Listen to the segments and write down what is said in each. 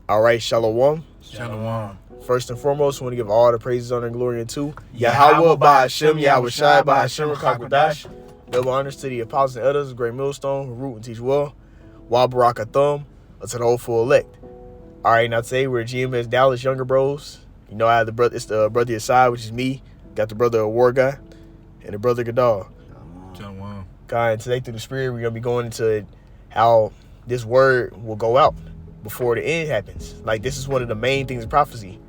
All right, Shalom. Shalom. First and foremost, we want to give all the praises, honor, and glory unto Yahweh, Ba'Hashem, Yahweh Shai, Ba'Hashem, Rakakwadash. Double honors to the apostles and elders, great millstone, who root and teach well. Wa Barakathum, to the hopeful elect. All right, now today we're GMS Dallas Younger Bros. You know, I have the brother, it's the brother aside, which is me. Got the brother War Guy and the brother Gadal. Shalom. God, and today through the Spirit, we're gonna be going into how this word will go out before the end happens. Like, this is one of the main things of prophecy.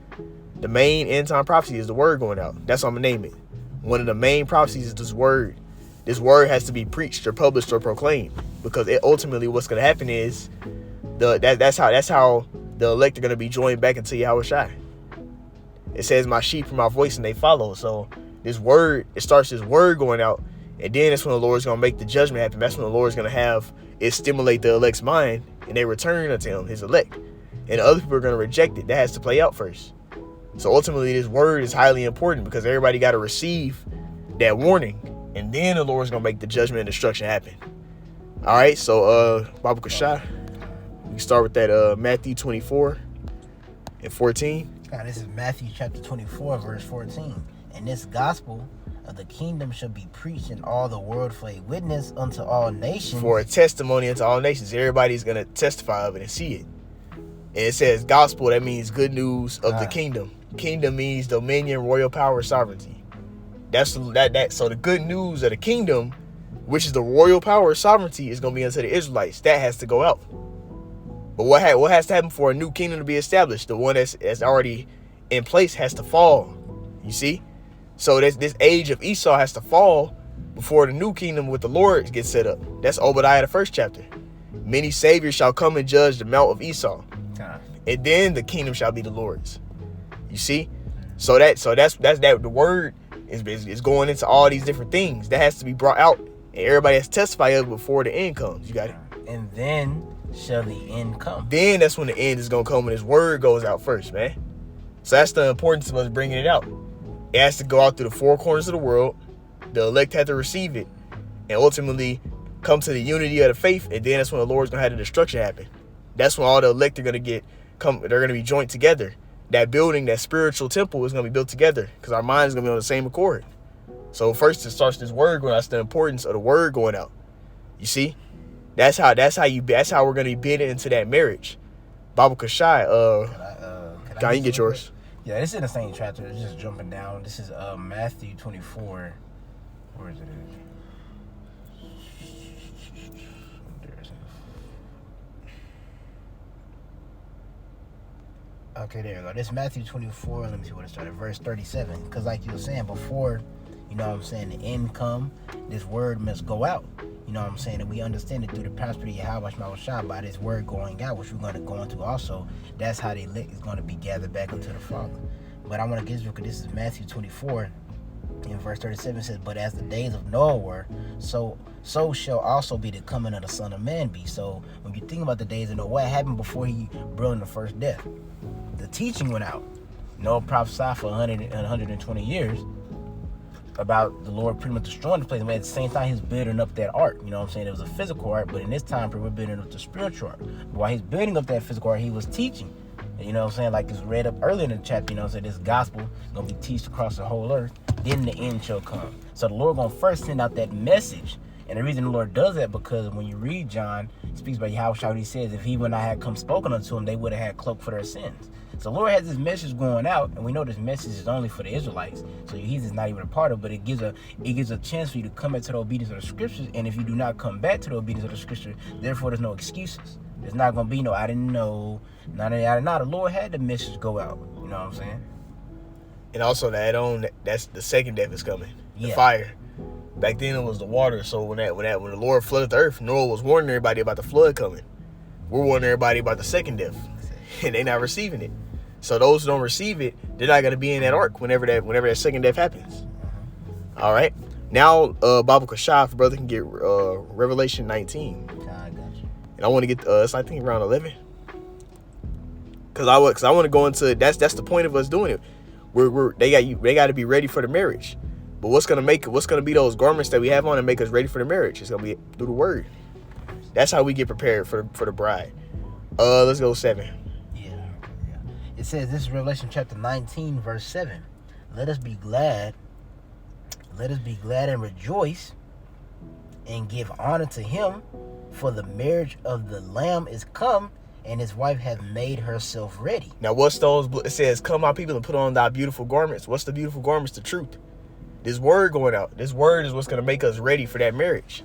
The main end time prophecy is the word going out. That's what I'm gonna name it. One of the main prophecies is this word. This word has to be preached or published or proclaimed, because it ultimately what's gonna happen is that's how the elect are gonna be joined back into Yahweh Shai. It says, "My sheep hear my voice and they follow." So this word, it starts this word going out, and then that's when the Lord's gonna make the judgment happen. That's when the Lord's gonna have it stimulate the elect's mind, and they return unto him, his elect. And other people are gonna reject it. That has to play out first. So ultimately, this word is highly important because everybody got to receive that warning, and then the Lord's gonna make the judgment and destruction happen. All right, so Baba Kashah, we can start with that Matthew 24 and 14. God, this is Matthew chapter 24, verse 14. And this gospel of the kingdom shall be preached in all the world for a witness unto all nations. For a testimony unto all nations. Everybody's going to testify of it and see it. And it says gospel, that means good news of the kingdom. Kingdom means dominion, royal power, sovereignty. So the good news of the kingdom, which is the royal power, sovereignty, is going to be unto the Israelites. That has to go out. But what has to happen for a new kingdom to be established? The one that's already in place has to fall. You see? So this age of Esau has to fall before the new kingdom with the Lord gets set up. That's Obadiah, the first chapter. Many saviors shall come and judge the mount of Esau, and then the kingdom shall be the Lord's. You see? So that's the word is going into all these different things that has to be brought out, and everybody has to testify of it before the end comes. You got it? And then shall the end come. Then that's when the end is gonna come, when his word goes out first, man. So that's the importance of us bringing it out. It has to go out through the four corners of the world. The elect have to receive it, and ultimately come to the unity of the faith. And then that's when the Lord's gonna have the destruction happen. That's when all the elect are gonna they're gonna be joined together. That building, that spiritual temple, is gonna be built together because our mind is gonna be on the same accord. So first it starts this word going out. That's the importance of the word going out. You see? That's how we're gonna be bidden into that marriage. Baba Kashai, can you get yours? Yeah, this is in the same chapter. It's just jumping down. This is Matthew 24. Where is it? Okay, there you go. This is Matthew 24. Let me see what it started. Verse 37. Because like you were saying before, you know what I'm saying, the end come, this word must go out. You know what I'm saying? And we understand it through the prosperity of Yahweh Shai by this word going out, which we're going to go into also. That's how the elect is going to be gathered back unto the Father. But I want to get this because this is Matthew 24. In verse 37 it says, "But as the days of Noah were, so shall also be the coming of the Son of Man be." So when you think about the days of Noah, what happened before he brought in the first death? The teaching went out. Noah prophesied for 120 years about the Lord pretty much destroying the place. But at the same time, he's building up that ark. You know what I'm saying? It was a physical ark, but in this time period, we're building up the spiritual ark. But while he's building up that physical ark, he was teaching. You know what I'm saying? Like it's read up earlier in the chapter, you know what I'm saying? This gospel is going to be taught across the whole earth. Then the end shall come. So the Lord going to first send out that message. And the reason the Lord does that, because when you read John, he speaks about Yahweh, he says, if he would not have come spoken unto him, they would have had cloak for their sins. So the Lord has this message going out, and we know this message is only for the Israelites. So he's just not even a part of it, but it gives a chance for you to come back to the obedience of the scriptures. And if you do not come back to the obedience of the scripture, therefore there's no excuses. There's not going to be no, I didn't know, none of that. The Lord had the message go out. You know what I'm saying? And also to add on, that's the second death is coming. The fire. Back then it was the water. So when the Lord flooded the earth, Noah was warning everybody about the flood coming. We're warning everybody about the second death, and they're not receiving it. So those who don't receive it, they're not going to be in that ark whenever that second death happens. All right. Now, Baba Kashaf, brother, can get Revelation 19. I got you. And I want to get I think around 11. Cause I want to go into that's the point of us doing it. They got to be ready for the marriage. But what's gonna be those garments that we have on and make us ready for the marriage? It's gonna be through the word. That's how we get prepared for the bride. Let's go 7. Yeah, It says, this is Revelation chapter 19, verse 7. Let us be glad and rejoice and give honor to him, for the marriage of the Lamb is come, and his wife hath made herself ready. Now, what's those? It says, come, my people, and put on thy beautiful garments. What's the beautiful garments? The truth. This word going out. This word is what's going to make us ready for that marriage.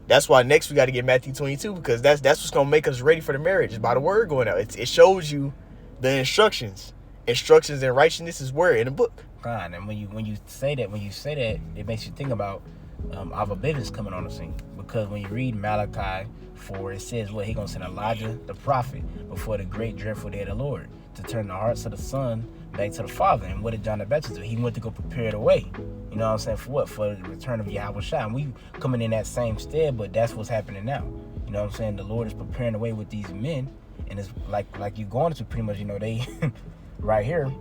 That's why next we got to get Matthew 22, because that's what's going to make us ready for the marriage. It's by the word going out. It shows you the instructions. Instructions in righteousness is where in the book. God, and when you say that, it makes you think about Abba Bivens coming on the scene. Because when you read Malachi 4, it says what he gonna send Elijah the prophet before the great dreadful day of the Lord to turn the hearts of the son back to the father. And what did John the Baptist do? He went to go prepare the way. You know what I'm saying? For what? For the return of Yahweh Shai. And we coming in that same stead, but that's what's happening now. You know what I'm saying? The Lord is preparing the way with these men, and it's like you going to pretty much, you know, they right here,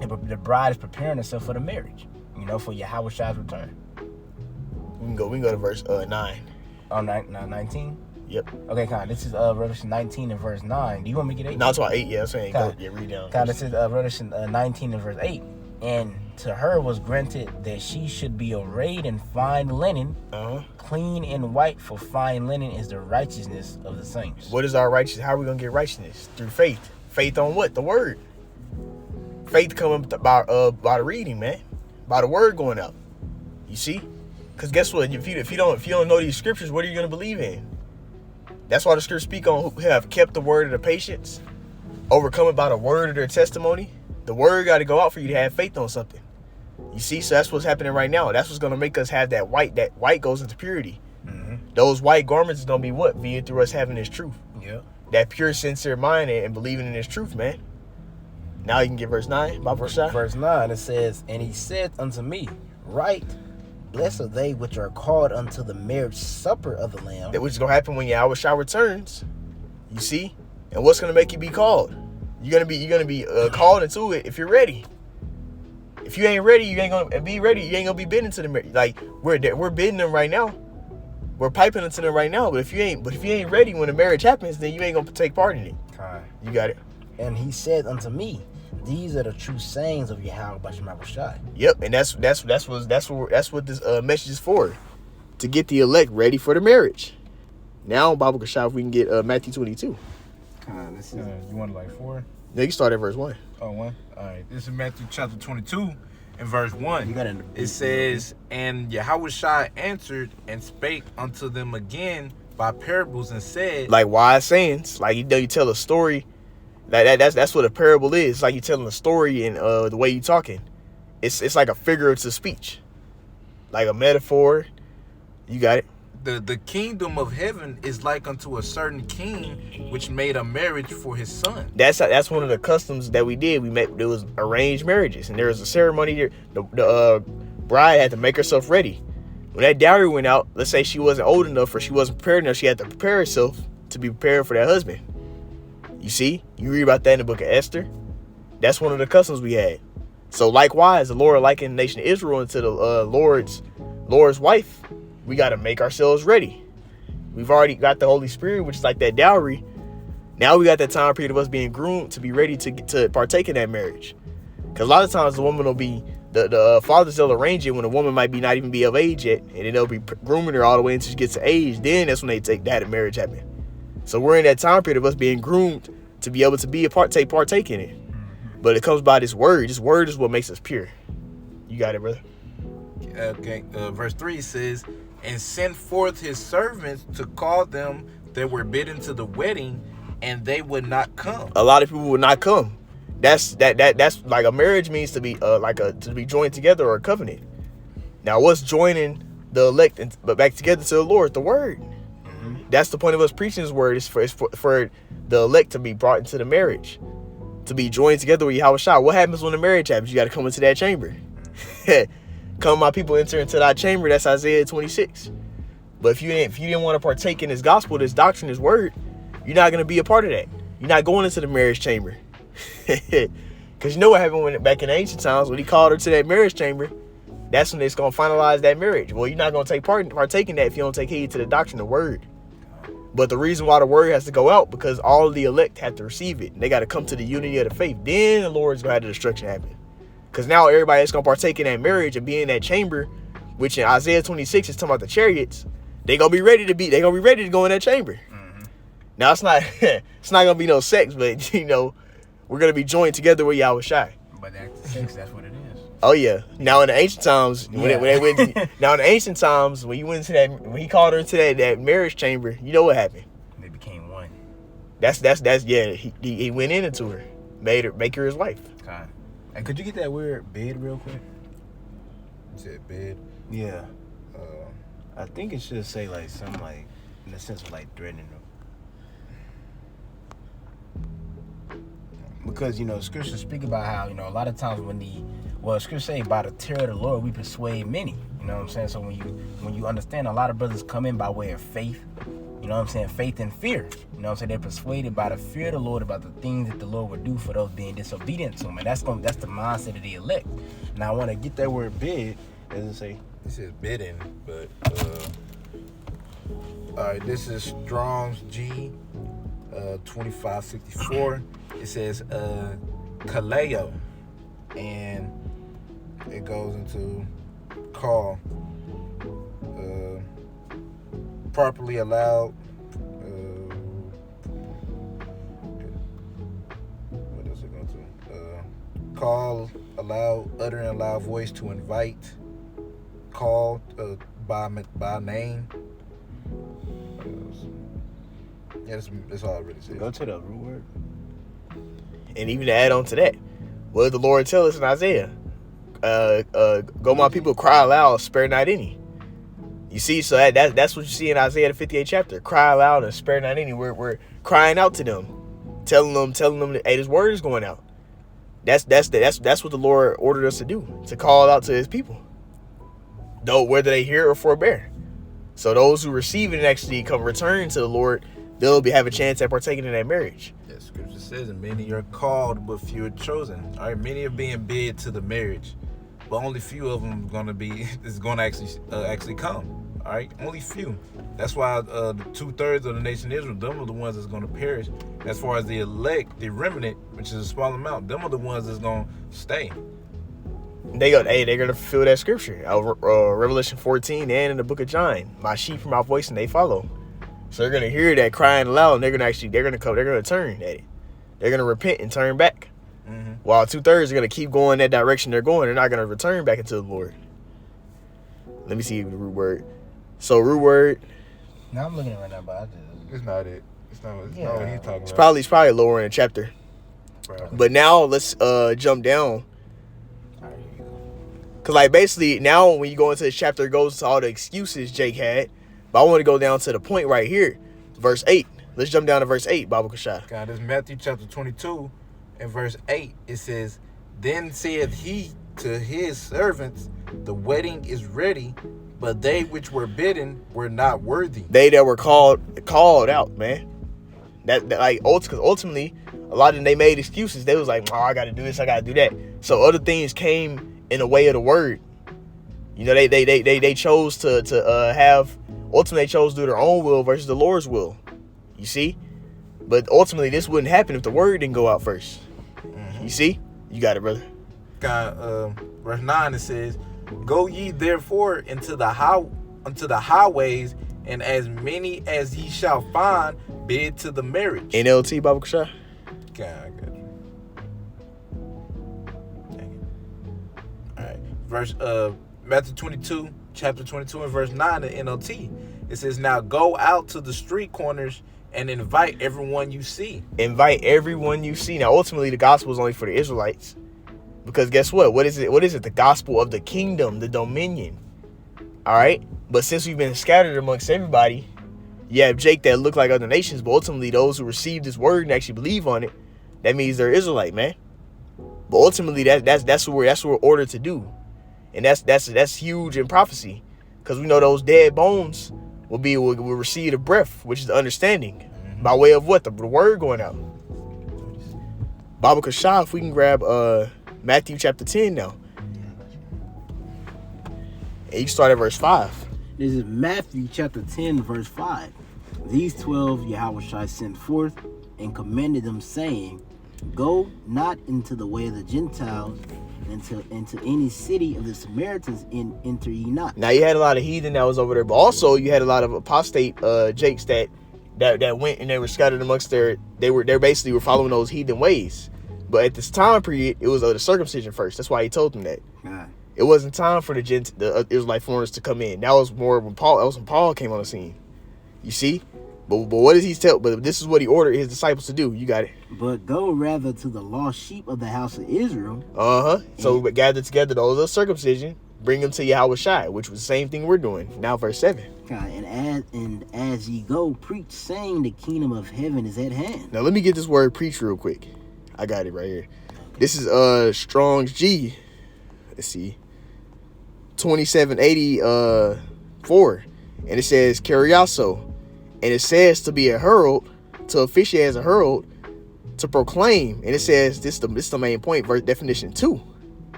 the bride is preparing herself for the marriage, you know, for Yahweh Shai's return. We can go to verse 9. Oh, 19? Yep. Okay, Con, this is Revelation 19 and verse 9. Do you want me to get 8? No, it's about 8. Yeah, I'm saying Con, read down. Con, this is Revelation 19 and verse 8. And to her was granted that she should be arrayed in fine linen, clean and white, for fine linen is the righteousness of the saints. What is our righteousness? How are we going to get righteousness? Through faith. Faith on what? The word. Faith coming by the reading, man. By the word going out. You see? Because guess what? If you don't know these scriptures, what are you going to believe in? That's why the scriptures speak on who have kept the word of the patience, overcoming by the word of their testimony. The word got to go out for you to have faith on something. You see? So that's what's happening right now. That's what's going to make us have that white. That white goes into purity. Mm-hmm. Those white garments is going to be what? Via through us having this truth. Yeah. That pure, sincere mind and believing in this truth, man. Now you can get verse 9. By verse 9. Verse 9, it says, and he said unto me, Right, blessed are they which are called unto the marriage supper of the Lamb. That which is going to happen when Yahweh Shai returns. You see? And what's going to make you be called? You're gonna be called into it if you're ready. If you ain't ready, you ain't gonna be ready. You ain't gonna be bidding to them. Like we're bidding them right now. We're piping into them right now. But if you ain't ready when the marriage happens, then you ain't gonna take part in it. Okay. You got it. And he said unto me, These are the true sayings of Yahweh Bashar Shai. Yep, and that's what this message is for, to get the elect ready for the marriage. Now, Bible Kashaf, we can get Matthew 22. This is, you want like 4? Yeah, you start at verse 1. Oh, 1. All right. This is Matthew chapter 22 and verse 1. You got it. It says, and Yahweh Shai answered and spake unto them again by parables and said, like wise sayings, like you tell a story. That's what a parable is. It's like you telling a story and the way you talking. It's like a figurative speech, like a metaphor. You got it. The kingdom of heaven is like unto a certain king which made a marriage for his son. That's one of the customs that we did. There was arranged marriages, and there was a ceremony there. The bride had to make herself ready. When that dowry went out, let's say she wasn't old enough or she wasn't prepared enough, she had to prepare herself to be prepared for that husband. You see? You read about that in the book of Esther. That's one of the customs we had. So likewise, the Lord likened the nation of Israel into the Lord's wife. We got to make ourselves ready. We've already got the Holy Spirit, which is like that dowry. Now we got that time period of us being groomed to be ready to partake in that marriage. Because a lot of times the woman will be, the fathers, they'll arrange it when a woman might be not even be of age yet. And then they'll be grooming her all the way until she gets to age. Then that's when they take that marriage happen. So we're in that time period of us being groomed to be able to be partake in it. But it comes by this word. This word is what makes us pure. You got it, brother. Okay. Verse 3 says, and sent forth his servants to call them that were bidden to the wedding, and they would not come. A lot of people would not come. That's like a marriage means to be to be joined together or a covenant. Now, what's joining the elect but back together to the Lord? The word. Mm-hmm. That's the point of us preaching His word. Is for the elect to be brought into the marriage, to be joined together with Yahweh Shai. What happens when the marriage happens? You got to come into that chamber. Come, my people, enter into that chamber. That's Isaiah 26. But if you didn't want to partake in this gospel, this doctrine, this word, you're not going to be a part of that. You're not going into the marriage chamber. Because you know what happened back in the ancient times when he called her to that marriage chamber. That's when it's going to finalize that marriage. Well, you're not going to partake in that if you don't take heed to the doctrine, the word. But the reason why the word has to go out, because all of the elect have to receive it. They got to come to the unity of the faith. Then the Lord's going to have the destruction happen. Because now everybody that's going to partake in that marriage and be in that chamber, which in Isaiah 26 is talking about the chariots, they going to be ready to go in that chamber. Mm-hmm. Now, it's not going to be no sex, but, you know, we're going to be joined together with Yahweh Shai. But that's sex, that's what it is. Oh, yeah. Now, in the ancient times, when you went into that, when he called her into that marriage chamber, you know what happened? They became one. That's yeah. He went into her, make her his wife. God. And could you get that word bed real quick? You said bed? Yeah. I think it should say like something like in the sense of like threatening them. Because, you know, scriptures speak about how, you know, a lot of times scriptures say by the terror of the Lord we persuade many. You know what I'm saying? So when you understand, a lot of brothers come in by way of faith. You know what I'm saying? Faith and fear. You know what I'm saying? They're persuaded by the fear of the Lord about the things that the Lord would do for those being disobedient to him. And that's the mindset of the elect. Now I want to get that word bid, as it say. It says bidding, but all right, this is Strong's G 2564. It says kaleo, and it goes into call, properly allowed. What else it go to? Call, allow, uttering a loud voice to invite. Called by name. Yeah, that's all I really say. Go to the root word. And even to add on to that, what did the Lord tell us in Isaiah? Go my people, cry aloud, spare not any. You see, so that's what you see in Isaiah the 58th chapter. Cry aloud and spare not any. We're crying out to them, telling them that, hey, this word is going out. That's what the Lord ordered us to do, to call out to his people. Though whether they hear or forbear. So those who receive it and actually come return to the Lord, they'll have a chance at partaking in that marriage. Yeah, scripture says, and many are called, but few are chosen. All right, many are being bid to the marriage, but only few of them is going to actually come. All right, only few. That's why the 2/3 of the nation of Israel, them are the ones that's going to perish. As far as the elect, the remnant, which is a small amount, them are the ones that's going to stay. They're gonna fulfill that scripture, Revelation 14 and in the book of John. My sheep hear my voice and they follow. So they're gonna hear that crying aloud, and they're gonna turn at it. They're gonna repent and turn back. Mm-hmm. While 2/3 are gonna keep going that direction they're going. They're not gonna return back into the Lord. Let me see the root word. So root word. No, I'm looking at it right now, but it's not it. It's not what he's talking It's about. It's probably lower in the chapter. Right. But now let's jump down. Because, like, basically, now when you go into this chapter, it goes to all the excuses Jake had. But I want to go down to the point right here, verse 8. Let's jump down to verse 8, Baba Kashai. God, this Matthew chapter 22 and verse 8. It says, then saith he to his servants, the wedding is ready, but they which were bidden were not worthy. They that were called out, man. That like, ultimately, a lot of them, they made excuses. They was like, oh, I got to do this, I got to do that. So other things came in the way of the word. You know, they chose to have, ultimately they chose to do their own will versus the Lord's will. You see? But ultimately this wouldn't happen if the word didn't go out first. Mm-hmm. You see? You got it, brother. God, verse 9, it says, go ye therefore into the highways, and as many as ye shall find, bid to the marriage. NLT, Baba Kashai. God, I got you. Verse Matthew 22, chapter 22 and verse 9 in NLT. It says, now go out to the street corners and invite everyone you see. Invite everyone you see. Now, ultimately, the gospel is only for the Israelites. Because guess what? What is it? The gospel of the kingdom, the dominion. All right? But since we've been scattered amongst everybody, you have Jake that look like other nations, but ultimately those who receive this word and actually believe on it, that means they're Israelite, man. But ultimately, that's what we're ordered to do. And that's huge in prophecy, because we know those dead bones will receive the breath, which is the understanding, by way of what? The word going out. Baba Kashah, if we can grab Matthew chapter 10 now. And you start at verse 5. This is Matthew chapter 10, verse 5. These 12 Yahushua sent forth and commanded them, saying, Go not into the way of the Gentiles, into any city of the Samaritans, and enter ye not. Now you had a lot of heathen that was over there, but also you had a lot of apostate jakes that went and they were scattered amongst they basically were following those heathen ways. But at this time period, it was the circumcision first. That's why he told them that. God. It wasn't time for the Israelite foreigners to come in. That was more when Paul came on the scene. You see? But what does he tell? But this is what he ordered his disciples to do. You got it. But go rather to the lost sheep of the house of Israel. So we gather together those of circumcision, bring them to Yahushua, which was the same thing we're doing. Now verse 7. God, and as ye go, preach, saying the kingdom of heaven is at hand. Now let me get this word preach real quick. I got it right here. This is Strong's G. Let's see. 2784. And it says Kyriaso. And it says to be a herald, to officiate as a herald, to proclaim. And it says this is the main point, verse definition 2.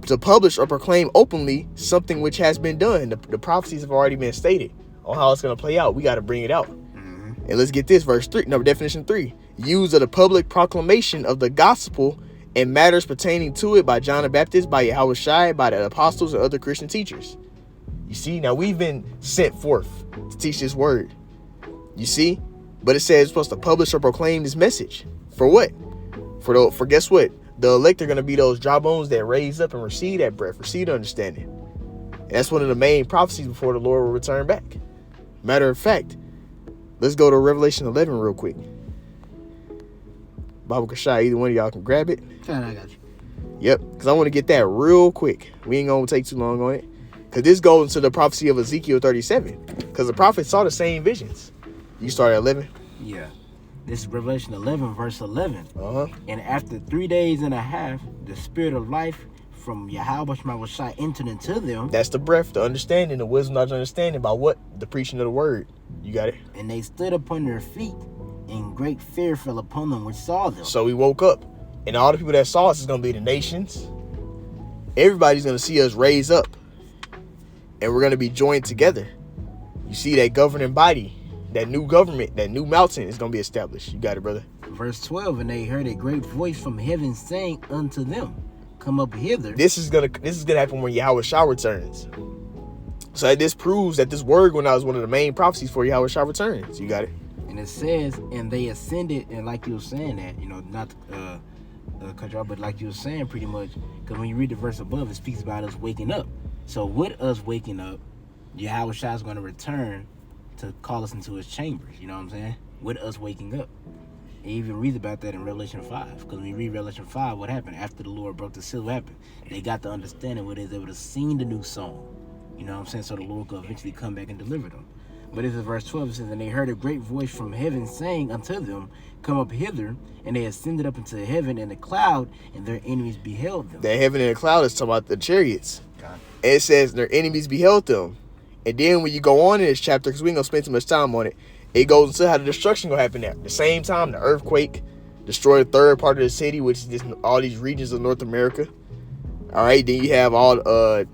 To publish or proclaim openly something which has been done. The prophecies have already been stated on how it's going to play out. We got to bring it out. And let's get this, verse 3. No, definition 3. Use of the public proclamation of the gospel and matters pertaining to it by John the Baptist, by Yahushua, by the apostles and other Christian teachers. You see, now we've been sent forth to teach this word. You see? But it says it's supposed to publish or proclaim this message. For what? For guess what? The elect are going to be those dry bones that raise up and receive that breath, receive the understanding. And that's one of the main prophecies before the Lord will return back. Matter of fact, let's go to Revelation 11 real quick. Baba Kashai, either one of y'all can grab it. I got you. Yep, because I want to get that real quick. We ain't going to take too long on it. Because this goes into the prophecy of Ezekiel 37. Because the prophet saw the same visions. You start at 11? Yeah. This is Revelation 11, verse 11. Uh-huh. And after 3 days and a half, the spirit of life from Yahweh Shai entered into them. That's the breath, the understanding, the wisdom, knowledge, understanding by what? The preaching of the word. You got it? And they stood upon their feet, and great fear fell upon them which saw them. So we woke up. And all the people that saw us is going to be the nations. Everybody's going to see us raise up. And we're going to be joined together. You see that governing body, that new government, that new mountain is going to be established. You got it, brother. Verse 12, and they heard a great voice from heaven saying unto them, Come up hither. This is gonna happen when Yahushua returns. So this proves that this word going out is one of the main prophecies for Yahushua returns. You got it. And it says, and they ascended, and like you were saying that, not cut you off, but like you were saying pretty much, because when you read the verse above, it speaks about us waking up. So with us waking up, Yahushua is going to return to call us into his chambers. You know what I'm saying? With us waking up. It even reads about that in Revelation 5. Because when you read Revelation 5, what happened? After the Lord broke the seal, what happened? They got the understanding where they was able to sing the new song. You know what I'm saying? So the Lord could eventually come back and deliver them. But this is verse 12. It says, and they heard a great voice from heaven saying unto them, Come up hither. And they ascended up into heaven in a cloud, and their enemies beheld them. That heaven in the cloud is talking about the chariots. And it says their enemies beheld them. And then when you go on in this chapter, because we ain't going to spend too much time on it, it goes into how the destruction going to happen at the same time. The earthquake destroyed the third part of the city, which is just all these regions of North America. All right, then you have all the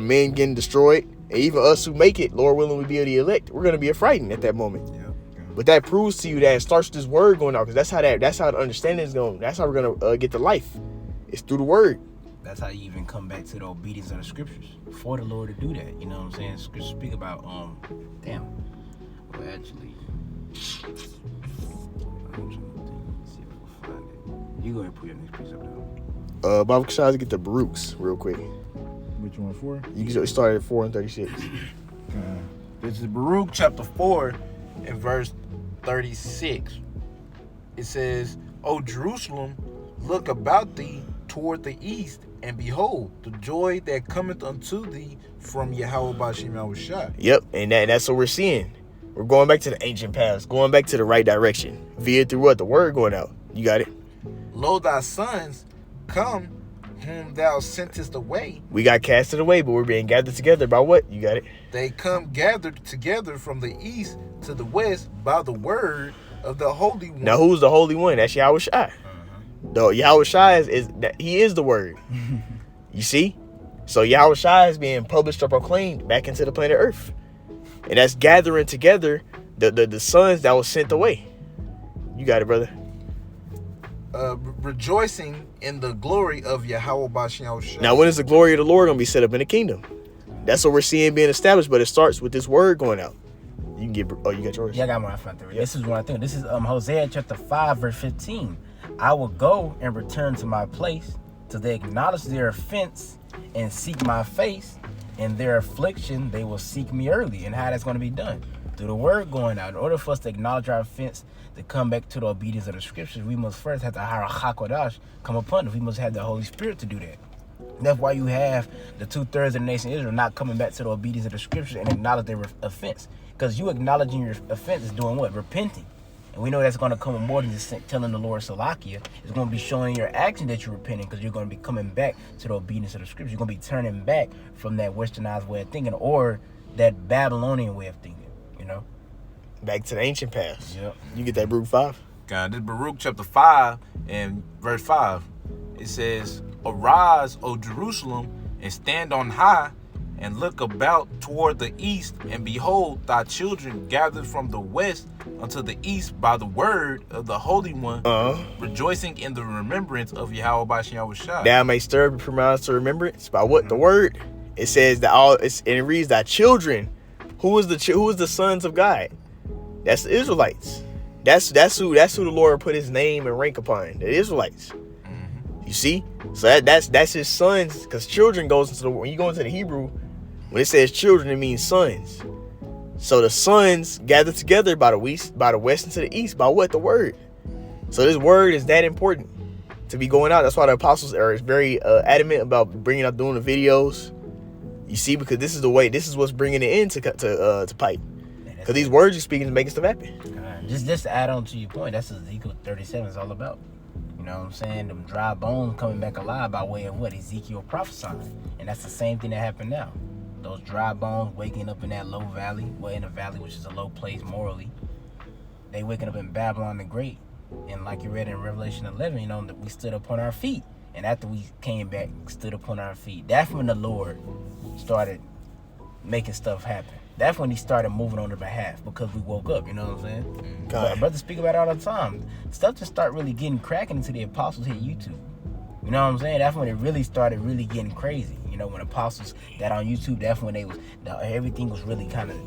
men getting destroyed. And even us who make it, Lord willing, we be the elect. We're going to be frightened at that moment. Yeah. But that proves to you that it starts this word going out, because that's how the understanding is going. That's how we're going to get the life. It's through the word. That's how you even come back to the obedience of the scriptures for the Lord to do that. You know what I'm saying? Scriptures speak about actually, I'm trying to see if I can find it. You go ahead and put your next piece up there. Baba Kashai, get the Baruchs real quick. Which one, 4? You can start at 4 and 36. This is Baruch chapter 4 and verse 36. It says, O Jerusalem, look about thee toward the east, and behold, the joy that cometh unto thee from Yahweh Bashim Yahushua. Yep, and that's what we're seeing. We're going back to the ancient past, going back to the right direction. Via through what? The word going out. You got it? Lo, thy sons come, whom thou sentest away. We got casted away, but we're being gathered together by what? You got it? They come gathered together from the east to the west by the word of the Holy One. Now, who's the Holy One? That's Yahushua. Though Yahushua he is the word. You see? So Yahushua is being published or proclaimed back into the planet Earth. And that's gathering together The sons that was sent away. You got it, brother. Rejoicing in the glory of Yahweh Bashem Shai. Now, when is the glory of the Lord going to be set up in the kingdom? That's what we're seeing being established, but it starts with this word going out. You can get. Oh, you got yours. Yeah, I got one. This is what I think. This is Hosea chapter 5, verse 15. I will go and return to my place till they acknowledge their offense and seek my face. In their affliction, they will seek me early. And how that's going to be done? Through the word going out. In order for us to acknowledge our offense, to come back to the obedience of the scriptures, we must first have the HaKodesh come upon us. We must have the Holy Spirit to do that. That's why you have the 2/3 of the nation of Israel not coming back to the obedience of the scriptures and acknowledge their offense. Because you acknowledging your offense is doing what? Repenting. And we know that's going to come with more than just telling the Lord Salakia. It's going to be showing your action that you're repenting, because you're going to be coming back to the obedience of the scriptures. You're going to be turning back from that westernized way of thinking or that Babylonian way of thinking, you know? Back to the ancient past. Yep. You get that Baruch 5? God, this Baruch chapter 5 and verse 5. It says, Arise, O Jerusalem, and stand on high, and look about toward the east, and behold, thy children gathered from the west unto the east by the word of the Holy One, rejoicing in the remembrance of Yahweh Bashem Shai. Thou may stir up your minds to remembrance by what? The word. It says that and it reads thy children. Who is the sons of God? That's the Israelites. That's who the Lord put his name and rank upon. The Israelites. You see? So that's his sons, because children goes into when you go into the Hebrew, when it says children, it means sons. So the sons gather together by the west into the east by what? The word. So this word is that important to be going out. That's why the apostles are very adamant about bringing out, doing the videos. You see, because this is the way. This is what's bringing it in to pipe. Because these words you're speaking is making stuff happen. Just to add on to your point, that's what Ezekiel 37 is all about. You know what I'm saying? Them dry bones coming back alive by way of what Ezekiel prophesied. And that's the same thing that happened now. Those dry bones waking up in that low valley, well, in a valley which is a low place morally. They waking up in Babylon the Great. And like you read in Revelation 11, you know, that we stood upon our feet. And after we came back, stood upon our feet. That's when the Lord started making stuff happen. That's when he started moving on their behalf, because we woke up, you know what I'm saying? Brothers speak about it all the time. Stuff just start really getting cracking into the apostles hit YouTube. You know what I'm saying? That's when it really started really getting crazy. You know, when apostles got on YouTube, that's when everything was really kind of,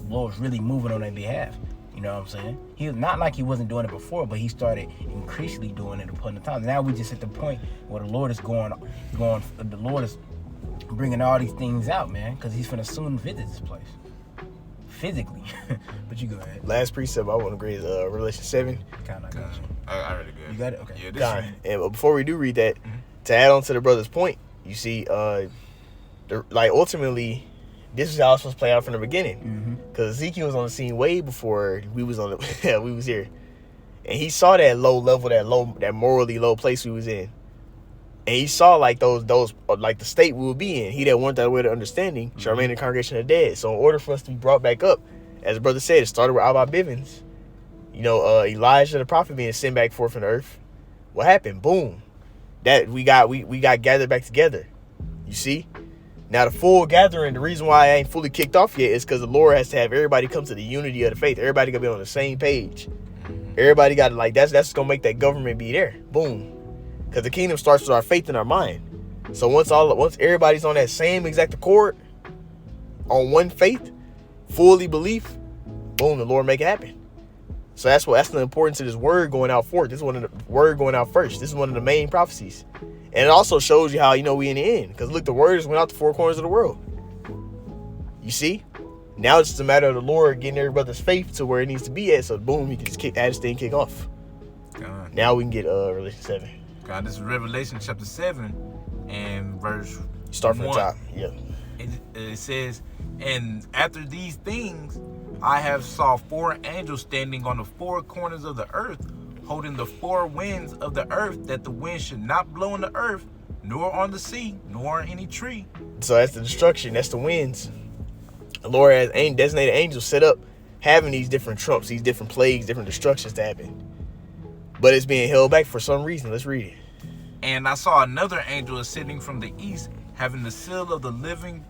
Lord was really moving on their behalf. You know what I'm saying? He was not like he wasn't doing it before, but he started increasingly doing it upon the time. Now we just at the point where the Lord is the Lord is bringing all these things out, man, because he's finna soon visit this place. Physically. But you go ahead. Last precept I want to agree is Revelation 7. Kind of got you. I read it good. You got it? Okay. Yeah, And before we do read that, to add on to the brother's point, you see, ultimately, this is how it's supposed to play out from the beginning. Because Ezekiel was on the scene way before we was we was here, and he saw that low level, that morally low place we was in, and he saw like those like the state we would be in. He that went that way to understanding shall remain in the congregation of the dead. So in order for us to be brought back up, as the brother said, it started with Abba Bivens. You know, Elijah the prophet being sent back forth from the earth. What happened? Boom. That we got gathered back together. You see? Now the full gathering, the reason why I ain't fully kicked off yet is because the Lord has to have everybody come to the unity of the faith. Everybody gotta be on the same page. Everybody got to that's gonna make that government be there. Boom. Because the kingdom starts with our faith in our mind. So once everybody's on that same exact accord, on one faith, fully belief, boom, the Lord make it happen. So that's the importance of this word going out forth. This is one of the word going out first. This is one of the main prophecies. And it also shows you how we in the end. Because look, the word just went out the four corners of the world. You see? Now it's just a matter of the Lord getting everybody's faith to where it needs to be at. So boom, he can just add this thing, kick off. God. Now we can get Revelation 7. God, this is Revelation chapter 7 and verse Start from 1. the top. Yeah. It says, and after these things, I have saw 4 angels standing on the 4 corners of the earth, holding the 4 winds of the earth, that the wind should not blow on the earth, nor on the sea, nor on any tree. So that's the destruction. That's the winds. The Lord has designated angels set up, having these different trumps, these different plagues, different destructions to happen. But it's being held back for some reason. Let's read it. And I saw another angel ascending from the east, having the seal of the living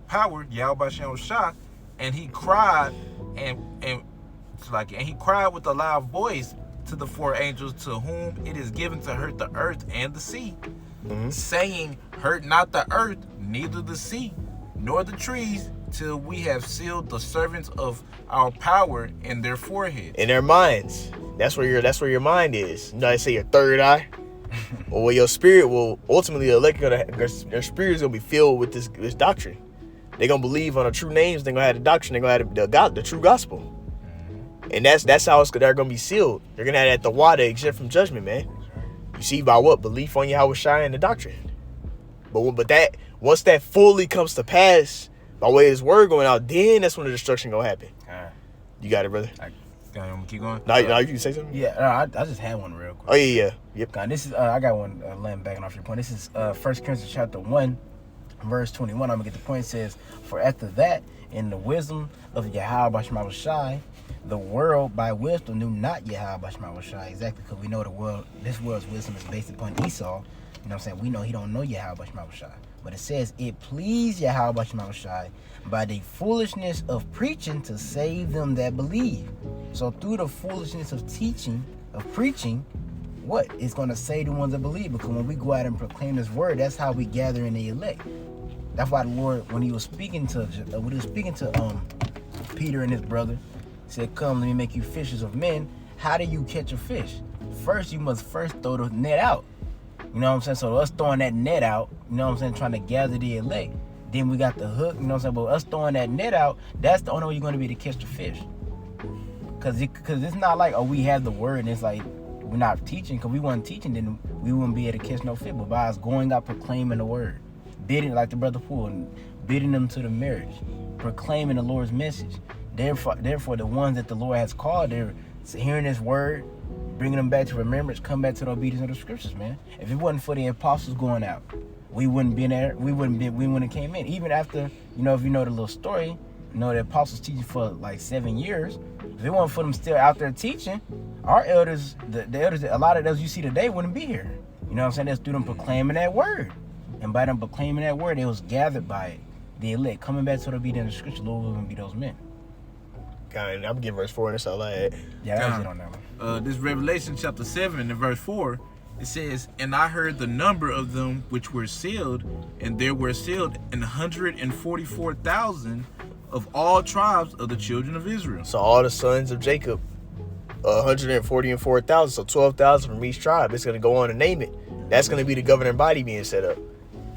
power, Yahweh Bashem Shai, and he cried and It's like, and he cried with a loud voice to the 4 angels to whom it is given to hurt the earth and the sea, saying, hurt not the earth, neither the sea, nor the trees, till we have sealed the servants of our power in their foreheads. In their minds. That's where your mind is. You know, I say your third eye. Or where your spirit will ultimately their spirit is gonna be filled with this doctrine. They're gonna believe on the true names, they're gonna have the doctrine, they're gonna have the true gospel. And that's how they're gonna be sealed. They're gonna have that the water exempt from judgment, man. You see by what? Belief on Yahweh Shai and the doctrine. But that once that fully comes to pass by way of his word going out, then that's when the destruction gonna happen. You got it, brother. Keep going. No, you can say something. Yeah, I just had one real quick. Oh yeah. Yep. God, this is I got one laying back off your point. This is 1 Corinthians chapter 1, verse 21. I'm gonna get the point. It says, for after that, in the wisdom of Yahweh Shema Shai, the world by wisdom knew not Yahweh Shema Shai. Exactly, because we know this world's wisdom is based upon Esau. You know what I'm saying? We know he don't know Yahweh Shema Shai. But it says, it pleased Yahweh Shema Shai by the foolishness of preaching to save them that believe. So through the foolishness of preaching, what? It's going to save the ones that believe. Because when we go out and proclaim this word, that's how we gather in the elect. That's why the Lord, when he was speaking to Peter and his brother, said, come, let me make you fishers of men. How do you catch a fish? First, you must first throw the net out. You know what I'm saying? So us throwing that net out, you know what I'm saying, trying to gather the elect. Then we got the hook, you know what I'm saying? But us throwing that net out, that's the only way you're going to be to catch the fish. Because it's not like, oh, we have the word and it's like we're not teaching. Because we weren't teaching, then we wouldn't be able to catch no fish. But by us going out proclaiming the word, bidding, like the brother Paul, bidding them to the marriage, proclaiming the Lord's message. Therefore, the ones that the Lord has called, they're hearing his word, bringing them back to remembrance, come back to the obedience of the scriptures, man. If it wasn't for the apostles going out, we wouldn't be there. We wouldn't have came in. Even after, if you know the little story, the apostles teaching for like 7 years. If it wasn't for them still out there teaching, our elders, the elders, a lot of those you see today wouldn't be here. You know what I'm saying? That's through them proclaiming that word. And by them proclaiming that word, they was gathered by it. The elect coming back to the obedience of the scripture, Lord will be those men. God, I'm getting verse 4 and that's all I had. Yeah, that was it on that one. This Revelation chapter 7 and verse 4, it says, and I heard the number of them which were sealed, and there were sealed 144,000 of all tribes of the children of Israel. So all the sons of Jacob, 144,000, so 12,000 from each tribe. It's going to go on and name it. That's going to be the governing body being set up.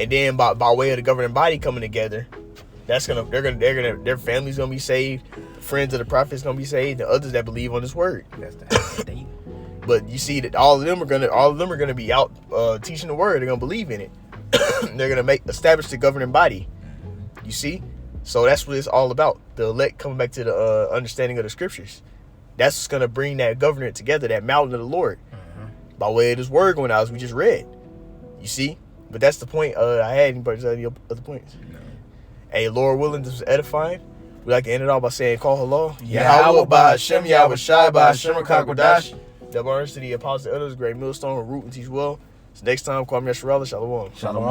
And then by way of the governing body coming together, their family's going to be saved. The friends of the prophets going to be saved. The others that believe on this word. That's the date. But you see that all of them are gonna be out teaching the word. They're gonna believe in it. They're gonna establish the governing body. You see, so that's what it's all about. The elect coming back to the understanding of the scriptures. That's what's gonna bring that government together, that mountain of the Lord, by way of this word going out as we just read. You see, but that's the point. I had anybody say any other points? No. Hey, Lord willing, this was edifying. We like to end it all by saying, call hello. Yahweh by Hashem, Yahweh Shai by Hashem HaKadosh. Double honors to the apostles, elders, great millstone, root and teach well. So next time, call me Yasharallah. Shalom. Shalom.